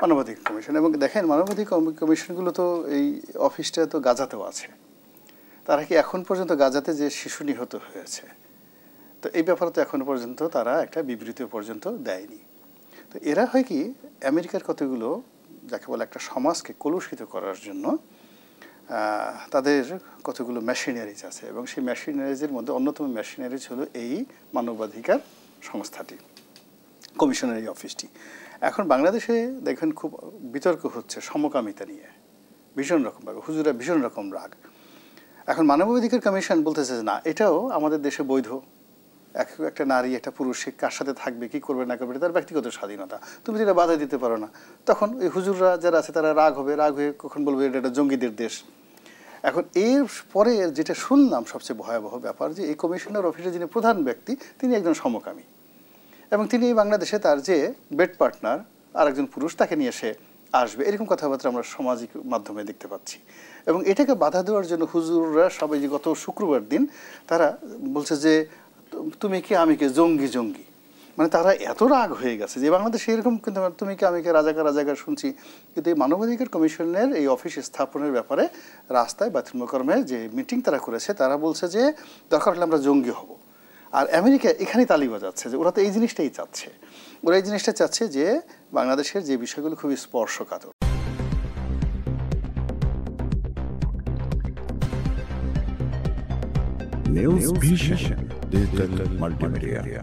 মানবাধিকার কমিশন। এবং দেখেন মানবাধিকার কমিশনগুলো তো এই অফিসটা তো গাজাতেও আছে। তারা কি এখন পর্যন্ত গাজাতে যে শিশু নিহত হয়েছে, তো এই ব্যাপারে তো এখন পর্যন্ত তারা একটা বিবৃতি পর্যন্ত দেয়নি। তো এরা হয় কি আমেরিকার কতগুলো যাকে বলে একটা সমাজকে কলুষিত করার জন্য তাদের কতগুলো মেশিনারিজ আছে, এবং সেই মেশিনারিজের মধ্যে অন্যতম মেশিনারিজ হলো এই মানবাধিকার সংস্থাটি, কমিশনের এই অফিসটি। এখন বাংলাদেশে দেখেন খুব বিতর্ক হচ্ছে সমকামিতা নিয়ে, ভীষণ রকমভাবে হুজুরা ভীষণ রকম রাগ। এখন মানবাধিকার কমিশন বলতেছে যে না, এটাও আমাদের দেশে বৈধ। একটা নারী একটা পুরুষ সে কার সাথে থাকবে, কী করবে না করবে, তার ব্যক্তিগত স্বাধীনতা, তুমি যেটা বাধা দিতে পারো না। তখন ওই হুজুররা যারা আছে তারা রাগ হবে, রাগ হয়ে কখন বলবে এটা একটা জঙ্গিদের দেশ। এখন এর পরে যেটা শুনলাম সবচেয়ে ভয়াবহ ব্যাপার, যে এই কমিশনার অফিসে যিনি প্রধান ব্যক্তি তিনি একজন সমকামী, এবং তিনি বাংলাদেশে তার যে বেড পার্টনার আরেকজন পুরুষ তাকে নিয়ে সে আসবে, এরকম কথাবার্তা আমরা সামাজিক মাধ্যমে দেখতে পাচ্ছি। এবং এটাকে বাধা দেওয়ার জন্য হুজুররা সবাই যে গত শুক্রবার দিন তারা বলছে যে তুমি কি আমি কে, জঙ্গি জঙ্গি, মানে তারা এত রাগ হয়ে গেছে যে বাংলাদেশে এরকম কিন্তু তুমি কি আমি কে, রাজাকার রাজাকার শুনছি। কিন্তু এই মানবাধিকার কমিশনের এই অফিস স্থাপনের ব্যাপারে রাস্তায় বাইতুল মোকাররমে যে মিটিং তারা করেছে, তারা বলছে যে দরকার হলে আমরা জঙ্গি হব। আর আমেরিকা এখানেই তালি বাজাচ্ছে যে ওরা তো এই জিনিসটাই চাচ্ছে, ওরা এই জিনিসটা চাচ্ছে যে বাংলাদেশের যে বিষয়গুলো খুবই স্পর্শকাতর। News Vision, Digital Multimedia.